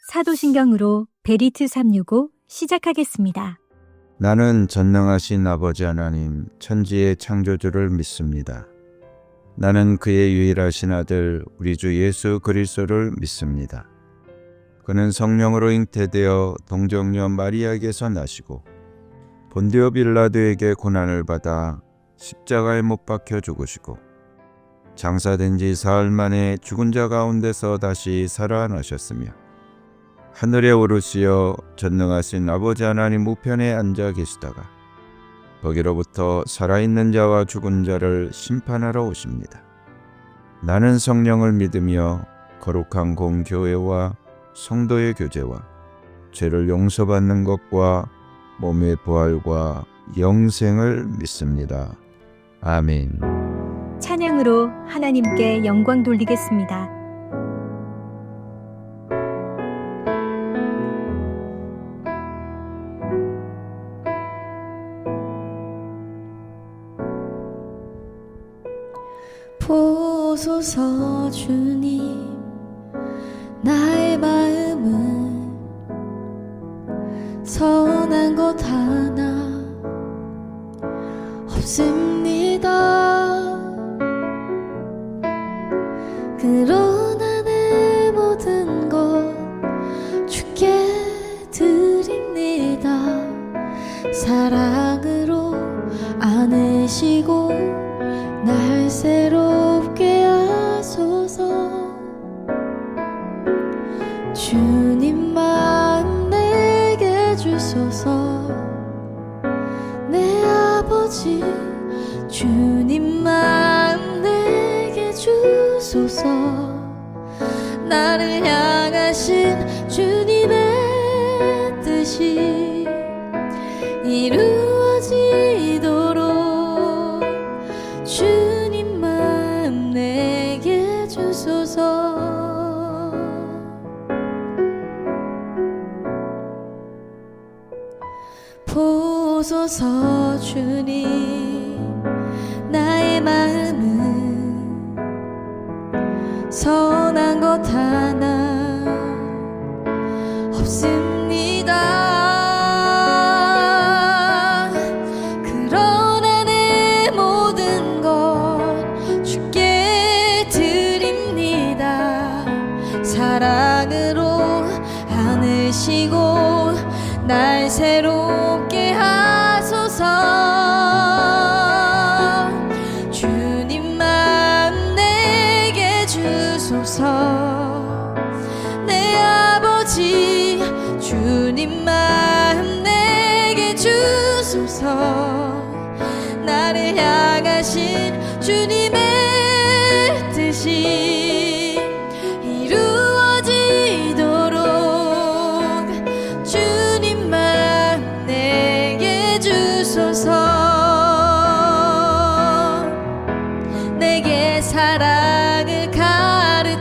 사도신경으로 베리트 365 시작하겠습니다. 나는 전능하신 아버지 하나님 천지의 창조주를 믿습니다. 나는 그의 유일하신 아들 우리 주 예수 그리스도를 믿습니다. 그는 성령으로 잉태되어 동정녀 마리아에게서 나시고 본디오 빌라도에게 고난을 받아 십자가에 못 박혀 죽으시고 장사된 지 사흘 만에 죽은 자 가운데서 다시 살아나셨으며 하늘에 오르시어 전능하신 아버지 하나님 우편에 앉아 계시다가 거기로부터 살아있는 자와 죽은 자를 심판하러 오십니다. 나는 성령을 믿으며 거룩한 공교회와 성도의 교제와 죄를 용서받는 것과 몸의 부활과 영생을 믿습니다. 아멘. 찬양으로 하나님께 영광 돌리겠습니다. 보소서 주님, 나의 마음은 선한 것 하나 없습니다. 그러나 내 모든 것 주께 드립니다. 사랑으로 안으시고 날 새롭게 하소서. 주님 마음 내게 주소서. 내 아버지 주님 마음 내게 주소서. 나를 향하신 주님의 뜻이 이루어지도록 주님 마음 내게 주소서. 보소서 주님, 나의 마음은 선한 것 하나 없습니다. 사랑으로 안으시고 날 새롭게 하소서. 주님 마음 내게 주소서. 내 아버지 주님 마음 내게 주소서. 나를 향하신 주님의 뜻이 이루어지도록 주님 마음 내게 주소서. 내게 사랑을 가르치소서.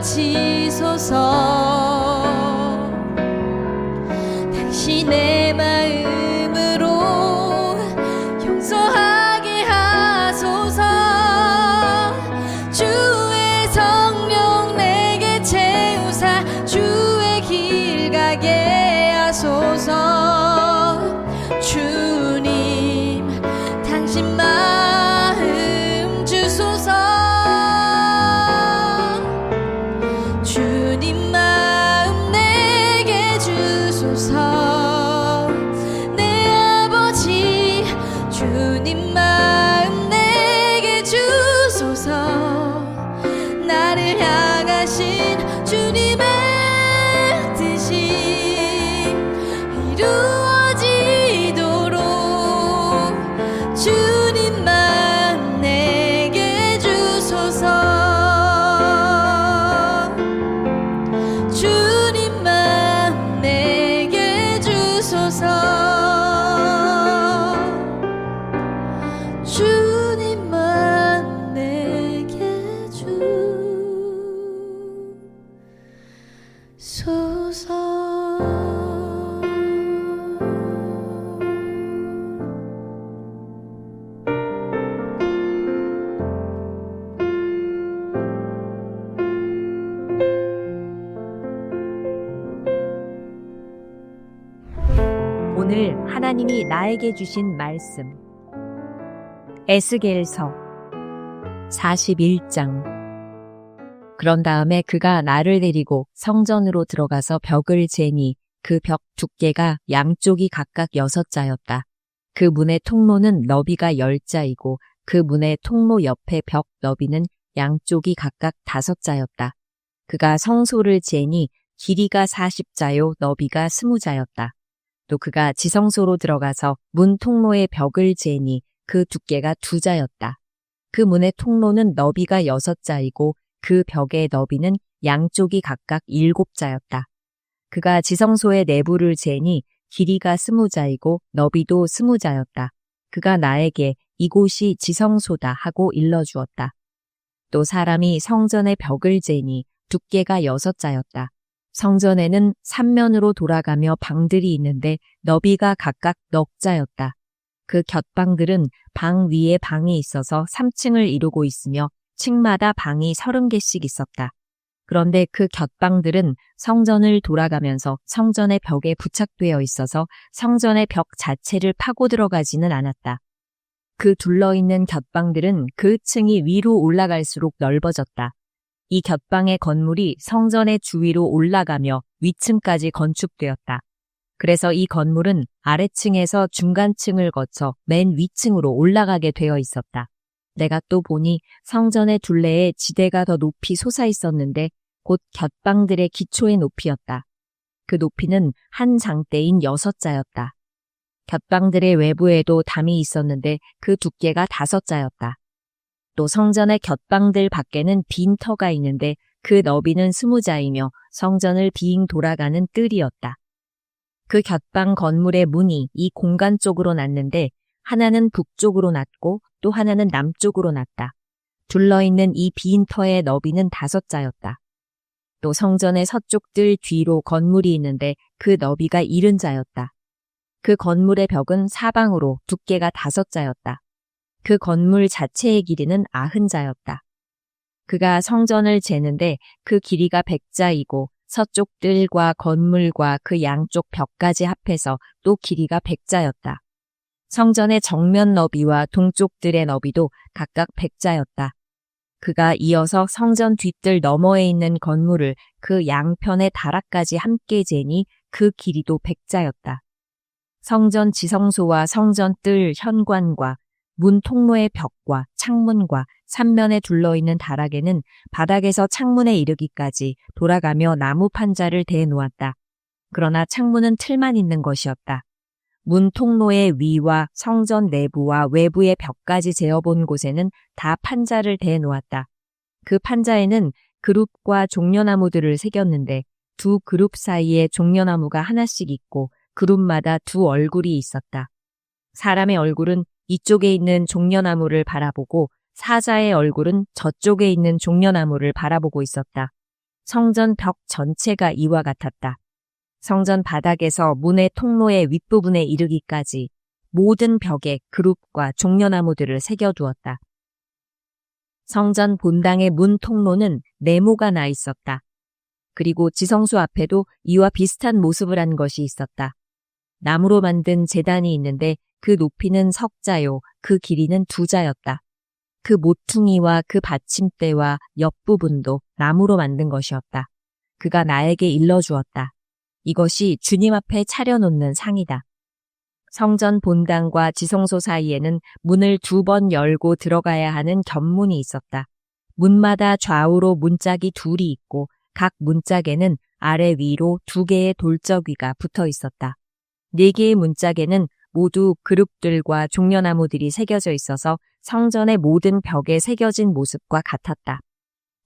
당신의 마음으로 용서하게 하소서. 주의 성령 내게 채우사 주의 길 가게 하소서. 주님 당신 마음 주소서. 주님 마음 내게 주소서. 내 아버지 주님 마음 내게 주소서. 나를 향하신 주님의 뜻이 이루어지도록 주님 마음 내게 주소서. 주님 마음 내게 주소서. 주님 마음 내게 주소서. 하나님이 나에게 주신 말씀. 에스겔서 41장. 그런 다음에 그가 나를 데리고 성전으로 들어가서 벽을 재니 그 벽 두께가 양쪽이 각각 6자였다. 그 문의 통로는 너비가 10자이고 그 문의 통로 옆에 벽 너비는 양쪽이 각각 5자였다. 그가 성소를 재니 길이가 40자요 너비가 20자였다. 또 그가 지성소로 들어가서 문 통로의 벽을 재니 그 두께가 2자였다. 그 문의 통로는 너비가 6자이고 그 벽의 너비는 양쪽이 각각 7자였다. 그가 지성소의 내부를 재니 길이가 20자이고 너비도 20자였다. 그가 나에게 이곳이 지성소다 하고 일러주었다. 또 사람이 성전의 벽을 재니 두께가 6자였다. 성전에는 3면으로 돌아가며 방들이 있는데 너비가 각각 넉 자였다. 그 곁방들은 방 위에 방이 있어서 3층을 이루고 있으며 층마다 방이 30개씩 있었다. 그런데 그 곁방들은 성전을 돌아가면서 성전의 벽에 부착되어 있어서 성전의 벽 자체를 파고 들어가지는 않았다. 그 둘러있는 곁방들은 그 층이 위로 올라갈수록 넓어졌다. 이 곁방의 건물이 성전의 주위로 올라가며 위층까지 건축되었다. 그래서 이 건물은 아래층에서 중간층을 거쳐 맨 위층으로 올라가게 되어 있었다. 내가 또 보니 성전의 둘레에 지대가 더 높이 솟아 있었는데 곧 곁방들의 기초의 높이였다. 그 높이는 한 장대인 6자였다. 곁방들의 외부에도 담이 있었는데 그 두께가 5자였다. 또 성전의 곁방들 밖에는 빈 터가 있는데 그 너비는 20자이며 성전을 빙 돌아가는 뜰이었다. 그 곁방 건물의 문이 이 공간 쪽으로 났는데 하나는 북쪽으로 났고 또 하나는 남쪽으로 났다. 둘러있는 이 빈 터의 너비는 5자였다. 또 성전의 서쪽 뜰 뒤로 건물이 있는데 그 너비가 70자였다. 그 건물의 벽은 사방으로 두께가 5자였다. 그 건물 자체의 길이는 90자였다. 그가 성전을 재는데 그 길이가 100자이고 서쪽 뜰과 건물과 그 양쪽 벽까지 합해서 또 길이가 100자였다. 성전의 정면 너비와 동쪽 뜰의 너비도 각각 100자였다. 그가 이어서 성전 뒷뜰 너머에 있는 건물을 그 양편의 다락까지 함께 재니 그 길이도 100자였다. 성전 지성소와 성전 뜰 현관과 문 통로의 벽과 창문과 3면에 둘러있는 다락에는 바닥에서 창문에 이르기까지 돌아가며 나무 판자를 대놓았다. 그러나 창문은 틀만 있는 것이었다. 문 통로의 위와 성전 내부와 외부의 벽까지 재어본 곳에는 다 판자를 대놓았다. 그 판자에는 그룹과 종려나무들을 새겼는데 두 그룹 사이에 종려나무가 하나씩 있고 그룹마다 두 얼굴이 있었다. 사람의 얼굴은 이쪽에 있는 종려나무를 바라보고 사자의 얼굴은 저쪽에 있는 종려나무를 바라보고 있었다. 성전 벽 전체가 이와 같았다. 성전 바닥에서 문의 통로의 윗부분에 이르기까지 모든 벽에 그룹과 종려나무들을 새겨두었다. 성전 본당의 문 통로는 네모가 나 있었다. 그리고 지성소 앞에도 이와 비슷한 모습을 한 것이 있었다. 나무로 만든 제단이 있는데 그 높이는 10자요, 그 길이는 2자였다. 그 모퉁이와 그 받침대와 옆부분도 나무로 만든 것이었다. 그가 나에게 일러주었다. 이것이 주님 앞에 차려놓는 상이다. 성전 본당과 지성소 사이에는 문을 2번 열고 들어가야 하는 견문이 있었다. 문마다 좌우로 문짝이 2이 있고 각 문짝에는 아래 위로 2개의 돌적이가 붙어 있었다. 4개의 문짝에는 모두 그룹들과 종려나무들이 새겨져 있어서 성전의 모든 벽에 새겨진 모습과 같았다.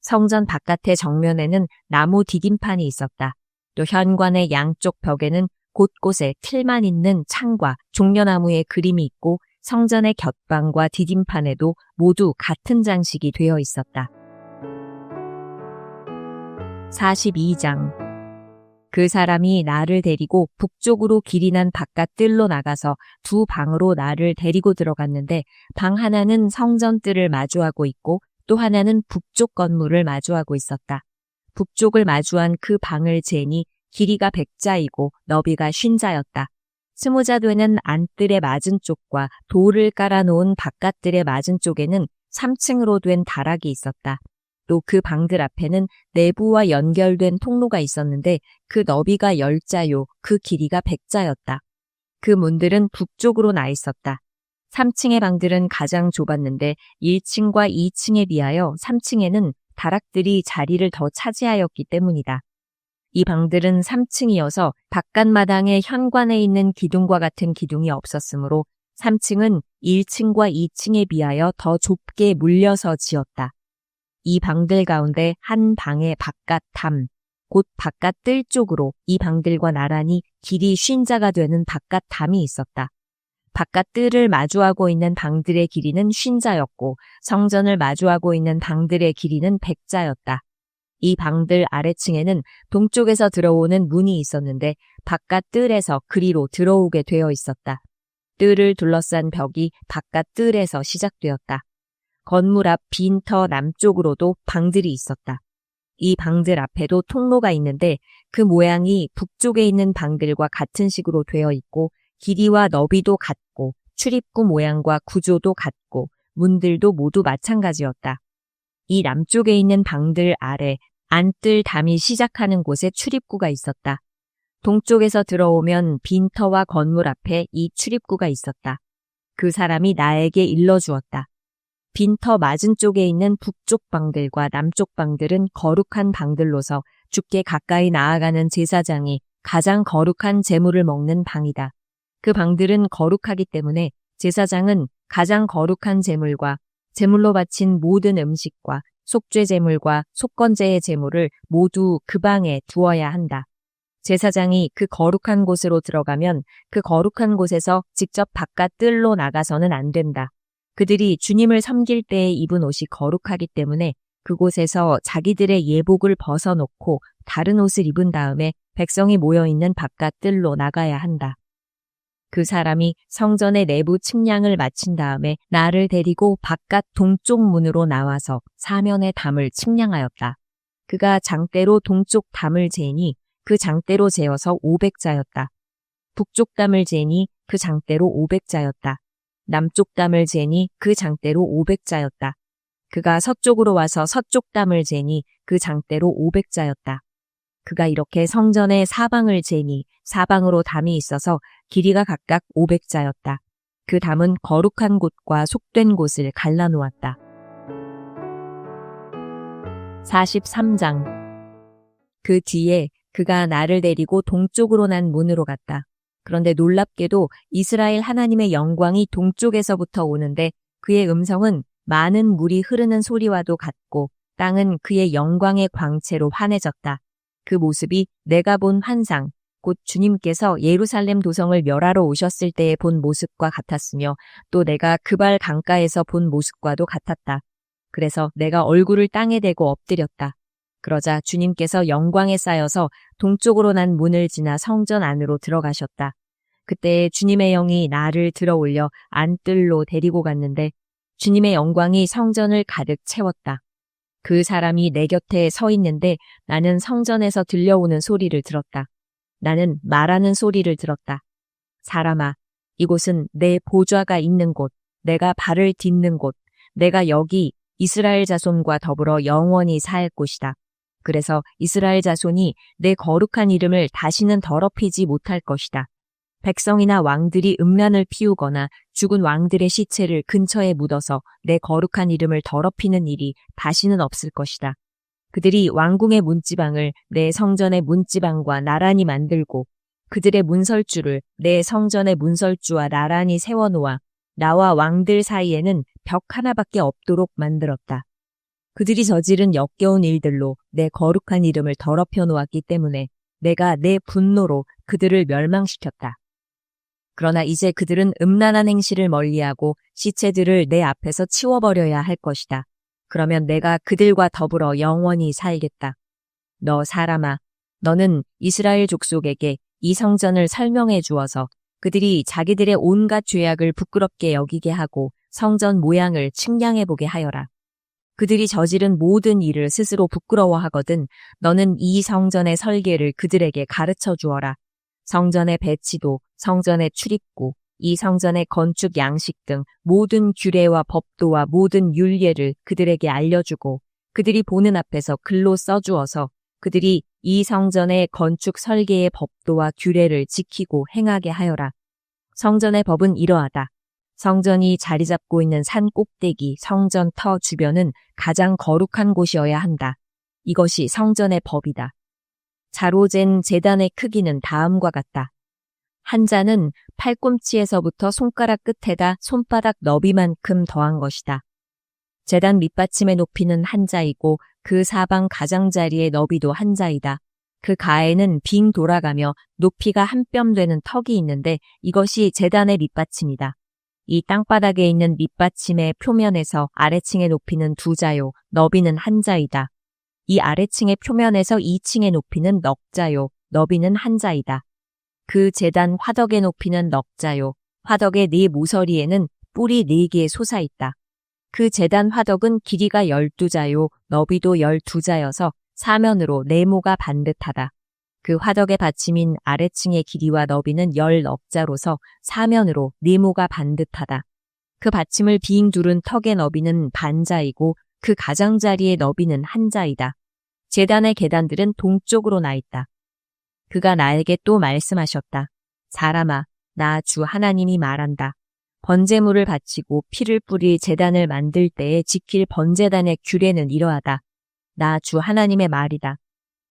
성전 바깥의 정면에는 나무 디딤판이 있었다. 또 현관의 양쪽 벽에는 곳곳에 틀만 있는 창과 종려나무의 그림이 있고 성전의 곁방과 디딤판에도 모두 같은 장식이 되어 있었다. 42장. 그 사람이 나를 데리고 북쪽으로 길이 난 바깥 뜰로 나가서 2 방으로 나를 데리고 들어갔는데 방 하나는 성전 뜰을 마주하고 있고 또 하나는 북쪽 건물을 마주하고 있었다. 북쪽을 마주한 그 방을 재니 길이가 100자이고 너비가 50자였다. 20자 되는 안뜰의 맞은쪽과 돌을 깔아놓은 바깥뜰의 맞은쪽에는 3층으로 된 다락이 있었다. 또 그 방들 앞에는 내부와 연결된 통로가 있었는데 그 너비가 10자요, 그 길이가 100자였다. 그 문들은 북쪽으로 나 있었다. 3층의 방들은 가장 좁았는데 1층과 2층에 비하여 3층에는 다락들이 자리를 더 차지하였기 때문이다. 이 방들은 3층이어서 바깥마당에 현관에 있는 기둥과 같은 기둥이 없었으므로 3층은 1층과 2층에 비하여 더 좁게 물려서 지었다. 이 방들 가운데 한 방의 바깥 담, 곧 바깥 뜰 쪽으로 이 방들과 나란히 길이 50자가 되는 바깥 담이 있었다. 바깥 뜰을 마주하고 있는 방들의 길이는 50자였고 성전을 마주하고 있는 방들의 길이는 100자였다. 이 방들 아래층에는 동쪽에서 들어오는 문이 있었는데 바깥 뜰에서 그리로 들어오게 되어 있었다. 뜰을 둘러싼 벽이 바깥 뜰에서 시작되었다. 건물 앞 빈터 남쪽으로도 방들이 있었다. 이 방들 앞에도 통로가 있는데 그 모양이 북쪽에 있는 방들과 같은 식으로 되어 있고 길이와 너비도 같고 출입구 모양과 구조도 같고 문들도 모두 마찬가지였다. 이 남쪽에 있는 방들 아래 안뜰 담이 시작하는 곳에 출입구가 있었다. 동쪽에서 들어오면 빈터와 건물 앞에 이 출입구가 있었다. 그 사람이 나에게 일러주었다. 빈터 맞은쪽에 있는 북쪽 방들과 남쪽 방들은 거룩한 방들로서 주께 가까이 나아가는 제사장이 가장 거룩한 제물을 먹는 방이다. 그 방들은 거룩하기 때문에 제사장은 가장 거룩한 제물과 제물로 바친 모든 음식과 속죄 제물과 속건제의 제물을 모두 그 방에 두어야 한다. 제사장이 그 거룩한 곳으로 들어가면 그 거룩한 곳에서 직접 바깥 뜰로 나가서는 안 된다. 그들이 주님을 섬길 때에 입은 옷이 거룩하기 때문에 그곳에서 자기들의 예복을 벗어놓고 다른 옷을 입은 다음에 백성이 모여있는 바깥 뜰로 나가야 한다. 그 사람이 성전의 내부 측량을 마친 다음에 나를 데리고 바깥 동쪽 문으로 나와서 사면의 담을 측량하였다. 그가 장대로 동쪽 담을 재니 그 장대로 재어서 500자였다. 북쪽 담을 재니 그 장대로 500자였다. 남쪽 담을 재니 그 장대로 500자였다. 그가 서쪽으로 와서 서쪽 담을 재니 그 장대로 500자였다. 그가 이렇게 성전의 사방을 재니 사방으로 담이 있어서 길이가 각각 500자였다. 그 담은 거룩한 곳과 속된 곳을 갈라놓았다. 43장. 그 뒤에 그가 나를 데리고 동쪽으로 난 문으로 갔다. 그런데 놀랍게도 이스라엘 하나님의 영광이 동쪽에서부터 오는데 그의 음성은 많은 물이 흐르는 소리와도 같고 땅은 그의 영광의 광채로 환해졌다. 그 모습이 내가 본 환상, 곧 주님께서 예루살렘 도성을 멸하러 오셨을 때에 본 모습과 같았으며 또 내가 그발 강가에서 본 모습과도 같았다. 그래서 내가 얼굴을 땅에 대고 엎드렸다. 그러자 주님께서 영광에 쌓여서 동쪽으로 난 문을 지나 성전 안으로 들어가셨다. 그때 주님의 영이 나를 들어올려 안뜰로 데리고 갔는데 주님의 영광이 성전을 가득 채웠다. 그 사람이 내 곁에 서 있는데 나는 성전에서 들려오는 소리를 들었다. 나는 말하는 소리를 들었다. 사람아, 이곳은 내 보좌가 있는 곳, 내가 발을 딛는 곳, 내가 여기 이스라엘 자손과 더불어 영원히 살 곳이다. 그래서 이스라엘 자손이 내 거룩한 이름을 다시는 더럽히지 못할 것이다. 백성이나 왕들이 음란을 피우거나 죽은 왕들의 시체를 근처에 묻어서 내 거룩한 이름을 더럽히는 일이 다시는 없을 것이다. 그들이 왕궁의 문지방을 내 성전의 문지방과 나란히 만들고 그들의 문설주를 내 성전의 문설주와 나란히 세워놓아 나와 왕들 사이에는 벽 하나밖에 없도록 만들었다. 그들이 저지른 역겨운 일들로 내 거룩한 이름을 더럽혀 놓았기 때문에 내가 내 분노로 그들을 멸망시켰다. 그러나 이제 그들은 음란한 행실을 멀리하고 시체들을 내 앞에서 치워버려야 할 것이다. 그러면 내가 그들과 더불어 영원히 살겠다. 너 사람아, 너는 이스라엘 족속에게 이 성전을 설명해 주어서 그들이 자기들의 온갖 죄악을 부끄럽게 여기게 하고 성전 모양을 측량해 보게 하여라. 그들이 저지른 모든 일을 스스로 부끄러워하거든 너는 이 성전의 설계를 그들에게 가르쳐 주어라. 성전의 배치도, 성전의 출입구, 이 성전의 건축 양식 등 모든 규례와 법도와 모든 율례를 그들에게 알려주고 그들이 보는 앞에서 글로 써주어서 그들이 이 성전의 건축 설계의 법도와 규례를 지키고 행하게 하여라. 성전의 법은 이러하다. 성전이 자리 잡고 있는 산 꼭대기 성전 터 주변은 가장 거룩한 곳이어야 한다. 이것이 성전의 법이다. 자로 잰 제단의 크기는 다음과 같다. 한 자는 팔꿈치에서부터 손가락 끝에다 손바닥 너비만큼 더한 것이다. 제단 밑받침의 높이는 한 자이고 그 사방 가장자리의 너비도 한 자이다. 그 가에는 빙 돌아가며 높이가 한 뼘 되는 턱이 있는데 이것이 제단의 밑받침이다. 이 땅바닥에 있는 밑받침의 표면에서 아래층의 높이는 2자요, 너비는 한 자이다. 이 아래층의 표면에서 2층의 높이는 넉 자요, 너비는 한 자이다. 그 제단 화덕의 높이는 넉 자요, 화덕의 4 모서리에는 뿔이 4개 솟아있다. 그 제단 화덕은 길이가 12자요, 너비도 12자여서 사면으로 네모가 반듯하다. 그 화덕의 받침인 아래층의 길이와 너비는 10넉자로서 사면으로 네모가 반듯하다. 그 받침을 빙 두른 턱의 너비는 반자이고 그 가장자리의 너비는 한 자이다. 제단의 계단들은 동쪽으로 나 있다. 그가 나에게 또 말씀하셨다. 사람아, 나 주 하나님이 말한다. 번제물을 바치고 피를 뿌릴 제단을 만들 때에 지킬 번제단의 규례는 이러하다. 나 주 하나님의 말이다.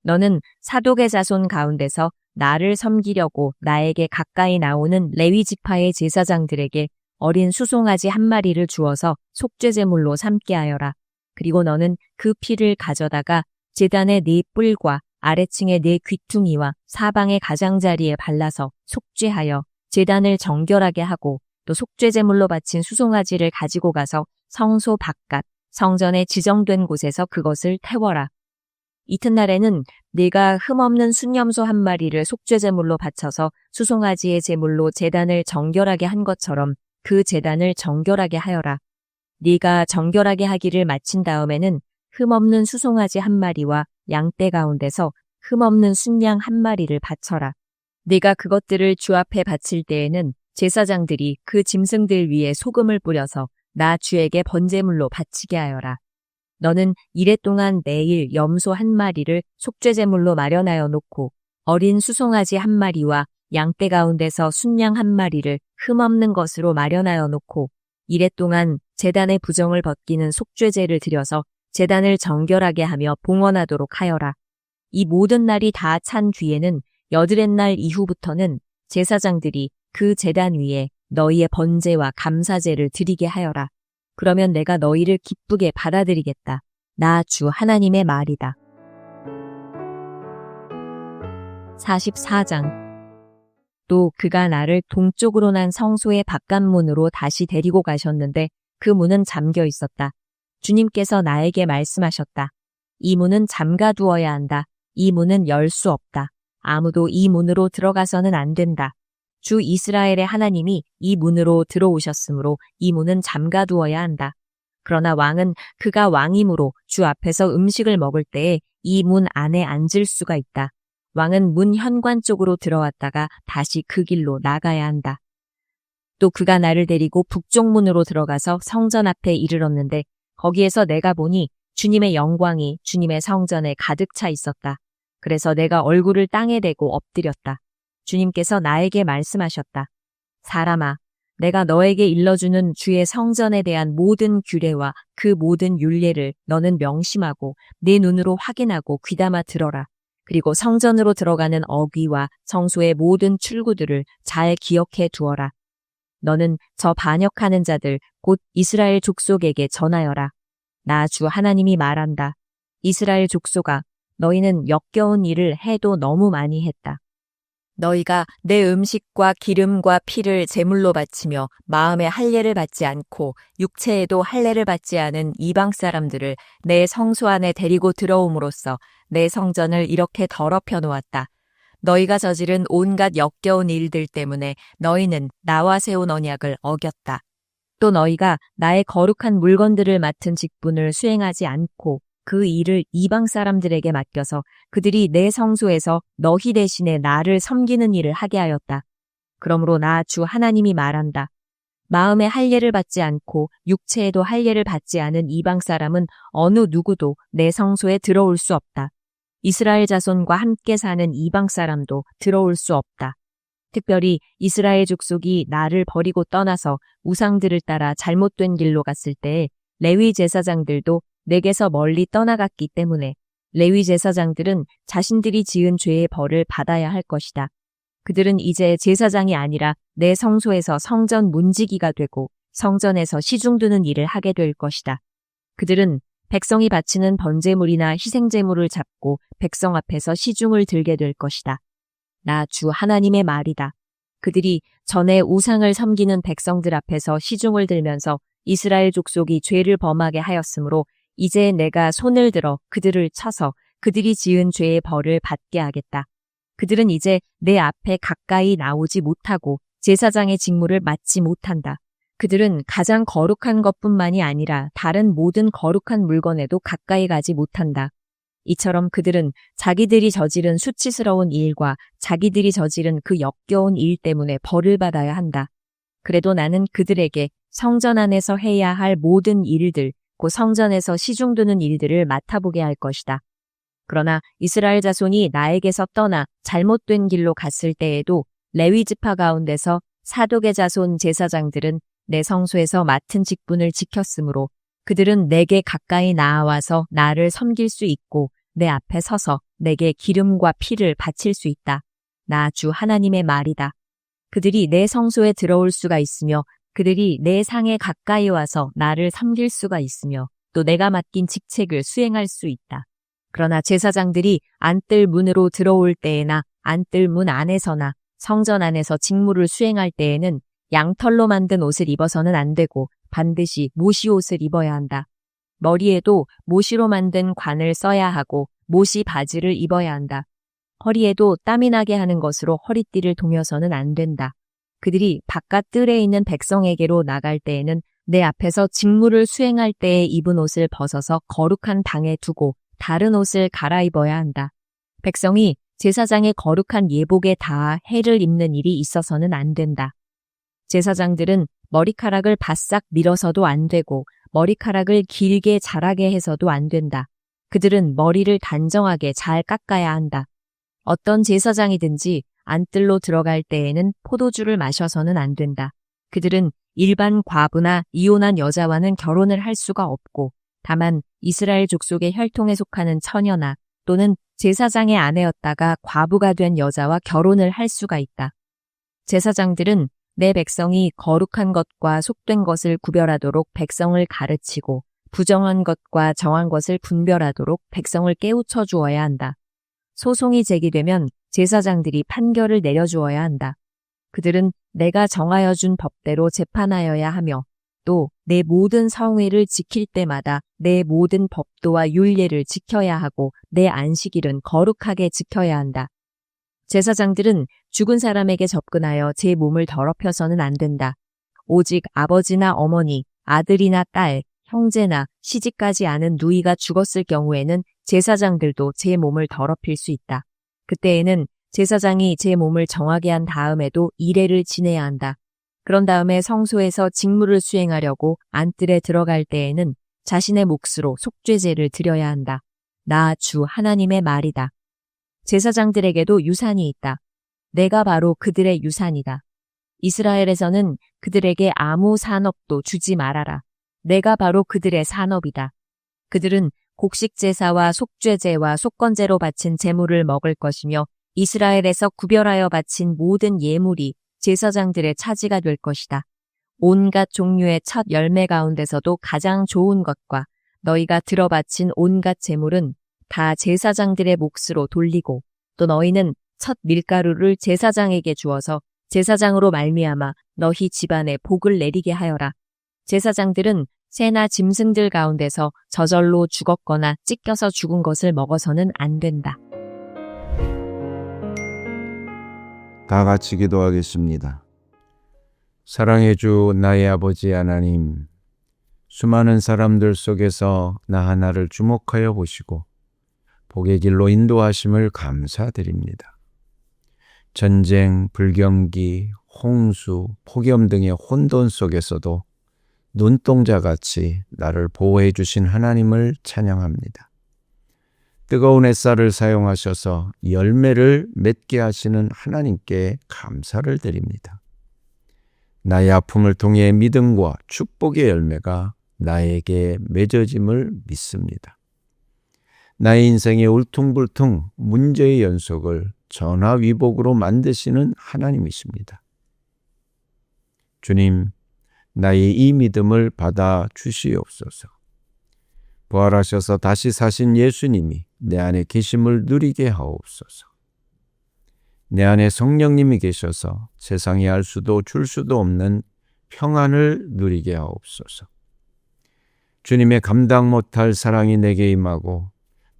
너는 사독의 자손 가운데서 나를 섬기려고 나에게 가까이 나오는 레위 지파의 제사장들에게 어린 수송아지 한 마리를 주어서 속죄제물로 삼게 하여라. 그리고 너는 그 피를 가져다가 제단의 4 뿔과 아래층의 4 귀퉁이와 사방의 가장자리에 발라서 속죄하여 제단을 정결하게 하고 또 속죄제물로 바친 수송아지를 가지고 가서 성소 바깥 성전에 지정된 곳에서 그것을 태워라. 이튿날에는 네가 흠없는 순염소 한 마리를 속죄제물로 바쳐서 수송아지의 제물로 제단을 정결하게 한 것처럼 그 제단을 정결하게 하여라. 네가 정결하게 하기를 마친 다음에는 흠없는 수송아지 한 마리와 양떼 가운데서 흠없는 순양 한 마리를 바쳐라. 네가 그것들을 주 앞에 바칠 때에는 제사장들이 그 짐승들 위에 소금을 뿌려서 나 주에게 번제물로 바치게 하여라. 너는 이레 동안 매일 염소 한 마리를 속죄제물로 마련하여 놓고 어린 수송아지 한 마리와 양떼 가운데서 순양 한 마리를 흠없는 것으로 마련하여 놓고 이레 동안 제단의 부정을 벗기는 속죄제를 드려서 제단을 정결하게 하며 봉헌하도록 하여라. 이 모든 날이 다 찬 뒤에는 여드렛 날 이후부터는 제사장들이 그 제단 위에 너희의 번제와 감사제를 드리게 하여라. 그러면 내가 너희를 기쁘게 받아들이겠다. 나 주 하나님의 말이다. 44장. 또 그가 나를 동쪽으로 난 성소의 바깥문으로 다시 데리고 가셨는데 그 문은 잠겨 있었다. 주님께서 나에게 말씀하셨다. 이 문은 잠가 두어야 한다. 이 문은 열 수 없다. 아무도 이 문으로 들어가서는 안 된다. 주 이스라엘의 하나님이 이 문으로 들어오셨으므로 이 문은 잠가 두어야 한다. 그러나 왕은 그가 왕이므로 주 앞에서 음식을 먹을 때에 이 문 안에 앉을 수가 있다. 왕은 문 현관 쪽으로 들어왔다가 다시 그 길로 나가야 한다. 또 그가 나를 데리고 북쪽 문으로 들어가서 성전 앞에 이르렀는데 거기에서 내가 보니 주님의 영광이 주님의 성전에 가득 차 있었다. 그래서 내가 얼굴을 땅에 대고 엎드렸다. 주님께서 나에게 말씀하셨다. 사람아, 내가 너에게 일러주는 주의 성전에 대한 모든 규례와 그 모든 율례를 너는 명심하고 내 눈으로 확인하고 귀담아 들어라. 그리고 성전으로 들어가는 어귀와 성소의 모든 출구들을 잘 기억해 두어라. 너는 저 반역하는 자들 곧 이스라엘 족속에게 전하여라. 나 주 하나님이 말한다. 이스라엘 족속아, 너희는 역겨운 일을 해도 너무 많이 했다. 너희가 내 음식과 기름과 피를 제물로 바치며 마음에 할례를 받지 않고 육체에도 할례를 받지 않은 이방 사람들을 내 성소 안에 데리고 들어옴으로써 내 성전을 이렇게 더럽혀 놓았다. 너희가 저지른 온갖 역겨운 일들 때문에 너희는 나와 세운 언약을 어겼다. 또 너희가 나의 거룩한 물건들을 맡은 직분을 수행하지 않고 그 일을 이방 사람들에게 맡겨서 그들이 내 성소에서 너희 대신에 나를 섬기는 일을 하게 하였다. 그러므로 나 주 하나님이 말한다. 마음에 할례를 받지 않고 육체에도 할례를 받지 않은 이방 사람은 어느 누구도 내 성소에 들어올 수 없다. 이스라엘 자손과 함께 사는 이방 사람도 들어올 수 없다. 특별히 이스라엘 족속이 나를 버리고 떠나서 우상들을 따라 잘못된 길로 갔을 때에 레위 제사장들도 내게서 멀리 떠나갔기 때문에 레위 제사장들은 자신들이 지은 죄의 벌을 받아야 할 것이다. 그들은 이제 제사장이 아니라 내 성소에서 성전 문지기가 되고 성전에서 시중드는 일을 하게 될 것이다. 그들은 백성이 바치는 번제물이나 희생제물을 잡고 백성 앞에서 시중을 들게 될 것이다. 나 주 하나님의 말이다. 그들이 전에 우상을 섬기는 백성들 앞에서 시중을 들면서 이스라엘 족속이 죄를 범하게 하였으므로 이제 내가 손을 들어 그들을 쳐서 그들이 지은 죄의 벌을 받게 하겠다. 그들은 이제 내 앞에 가까이 나오지 못하고 제사장의 직무를 맡지 못한다. 그들은 가장 거룩한 것뿐만이 아니라 다른 모든 거룩한 물건에도 가까이 가지 못한다. 이처럼 그들은 자기들이 저지른 수치스러운 일과 자기들이 저지른 그 역겨운 일 때문에 벌을 받아야 한다. 그래도 나는 그들에게 성전 안에서 해야 할 모든 일들, 곧 성전에서 시중드는 일들을 맡아보게 할 것이다. 그러나 이스라엘 자손이 나에게서 떠나 잘못된 길로 갔을 때에도 레위 지파 가운데서 사독의 자손 제사장들은 내 성소에서 맡은 직분을 지켰으므로 그들은 내게 가까이 나아와서 나를 섬길 수 있고 내 앞에 서서 내게 기름과 피를 바칠 수 있다. 나 주 하나님의 말이다. 그들이 내 성소에 들어올 수가 있으며 그들이 내 상에 가까이 와서 나를 섬길 수가 있으며 또 내가 맡긴 직책을 수행할 수 있다. 그러나 제사장들이 안뜰 문으로 들어올 때에나 안뜰 문 안에서나 성전 안에서 직무를 수행할 때에는 양털로 만든 옷을 입어서는 안 되고 반드시 모시 옷을 입어야 한다. 머리에도 모시로 만든 관을 써야 하고 모시 바지를 입어야 한다. 허리에도 땀이 나게 하는 것으로 허리띠를 동여서는 안 된다. 그들이 바깥 뜰에 있는 백성에게로 나갈 때에는 내 앞에서 직무를 수행할 때에 입은 옷을 벗어서 거룩한 방에 두고 다른 옷을 갈아입어야 한다. 백성이 제사장의 거룩한 예복에 닿아 해를 입는 일이 있어서는 안 된다. 제사장들은 머리카락을 바싹 밀어서도 안 되고 머리카락을 길게 자라게 해서도 안 된다. 그들은 머리를 단정하게 잘 깎아야 한다. 어떤 제사장이든지 안뜰로 들어갈 때에는 포도주를 마셔서는 안 된다. 그들은 일반 과부나 이혼한 여자와는 결혼을 할 수가 없고 다만 이스라엘 족속의 혈통에 속하는 처녀나 또는 제사장의 아내였다가 과부가 된 여자와 결혼을 할 수가 있다. 제사장들은 내 백성이 거룩한 것과 속된 것을 구별하도록 백성을 가르치고 부정한 것과 정한 것을 분별하도록 백성을 깨우쳐 주어야 한다. 소송이 제기되면 제사장들이 판결을 내려주어야 한다. 그들은 내가 정하여 준 법대로 재판하여야 하며 또 내 모든 성회를 지킬 때마다 내 모든 법도와 율례를 지켜야 하고 내 안식일은 거룩하게 지켜야 한다. 제사장들은 죽은 사람에게 접근하여 제 몸을 더럽혀서는 안 된다. 오직 아버지나 어머니, 아들이나 딸, 형제나 시집가지 않은 누이가 죽었을 경우에는 제사장들도 제 몸을 더럽힐 수 있다. 그때에는 제사장이 제 몸을 정하게 한 다음에도 이례를 지내야 한다. 그런 다음에 성소에서 직무를 수행하려고 안뜰에 들어갈 때에는 자신의 몫으로 속죄제를 드려야 한다. 나 주 하나님의 말이다. 제사장들에게도 유산이 있다. 내가 바로 그들의 유산이다. 이스라엘에서는 그들에게 아무 산업도 주지 말아라. 내가 바로 그들의 산업이다. 그들은 곡식제사와 속죄제와 속건제로 바친 제물을 먹을 것이며 이스라엘에서 구별하여 바친 모든 예물이 제사장들의 차지가 될 것이다. 온갖 종류의 첫 열매 가운데서도 가장 좋은 것과 너희가 들어 바친 온갖 제물은 다 제사장들의 몫으로 돌리고 또 너희는 첫 밀가루를 제사장에게 주어서 제사장으로 말미암아 너희 집안에 복을 내리게 하여라. 제사장들은 새나 짐승들 가운데서 저절로 죽었거나 찢겨서 죽은 것을 먹어서는 안 된다. 다 같이 기도하겠습니다. 사랑해 주 나의 아버지 하나님, 수많은 사람들 속에서 나 하나를 주목하여 보시고 복의 길로 인도하심을 감사드립니다. 전쟁, 불경기, 홍수, 폭염 등의 혼돈 속에서도 눈동자같이 나를 보호해 주신 하나님을 찬양합니다. 뜨거운 햇살을 사용하셔서 열매를 맺게 하시는 하나님께 감사를 드립니다. 나의 아픔을 통해 믿음과 축복의 열매가 나에게 맺어짐을 믿습니다. 나의 인생의 울퉁불퉁 문제의 연속을 전화위복으로 만드시는 하나님이십니다. 주님, 나의 이 믿음을 받아 주시옵소서. 부활하셔서 다시 사신 예수님이 내 안에 계심을 누리게 하옵소서. 내 안에 성령님이 계셔서 세상이 알 수도 줄 수도 없는 평안을 누리게 하옵소서. 주님의 감당 못할 사랑이 내게 임하고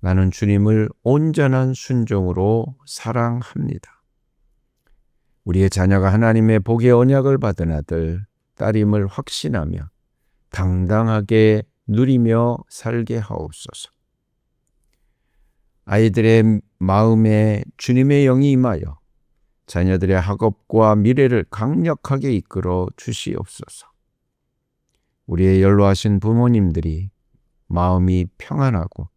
나는 주님을 온전한 순종으로 사랑합니다. 우리의 자녀가 하나님의 복의 언약을 받은 아들, 딸임을 확신하며 당당하게 누리며 살게 하옵소서. 아이들의 마음에 주님의 영이 임하여 자녀들의 학업과 미래를 강력하게 이끌어 주시옵소서. 우리의 연로하신 부모님들이 마음이 평안하고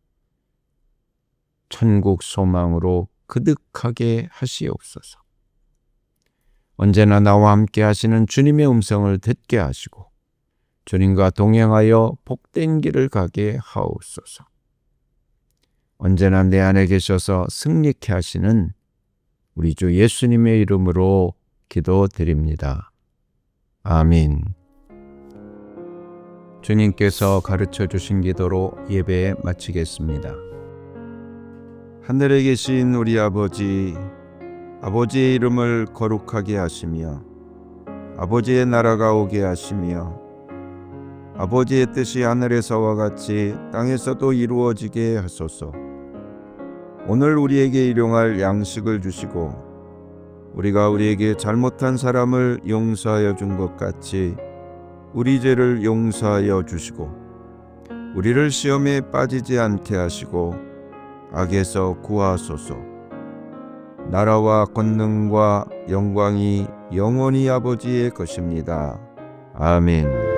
천국 소망으로 그득하게 하시옵소서. 언제나 나와 함께 하시는 주님의 음성을 듣게 하시고 주님과 동행하여 복된 길을 가게 하옵소서. 언제나 내 안에 계셔서 승리케 하시는 우리 주 예수님의 이름으로 기도드립니다. 아멘. 주님께서 가르쳐 주신 기도로 예배 마치겠습니다. 하늘에 계신 우리 아버지, 아버지의 이름을 거룩하게 하시며 아버지의 나라가 오게 하시며 아버지의 뜻이 하늘에서와 같이 땅에서도 이루어지게 하소서. 오늘 우리에게 일용할 양식을 주시고 우리가 우리에게 잘못한 사람을 용서하여 준 것 같이 우리 죄를 용서하여 주시고 우리를 시험에 빠지지 않게 하시고 악에서 구하소서. 나라와 권능과 영광이 영원히 아버지의 것입니다. 아멘.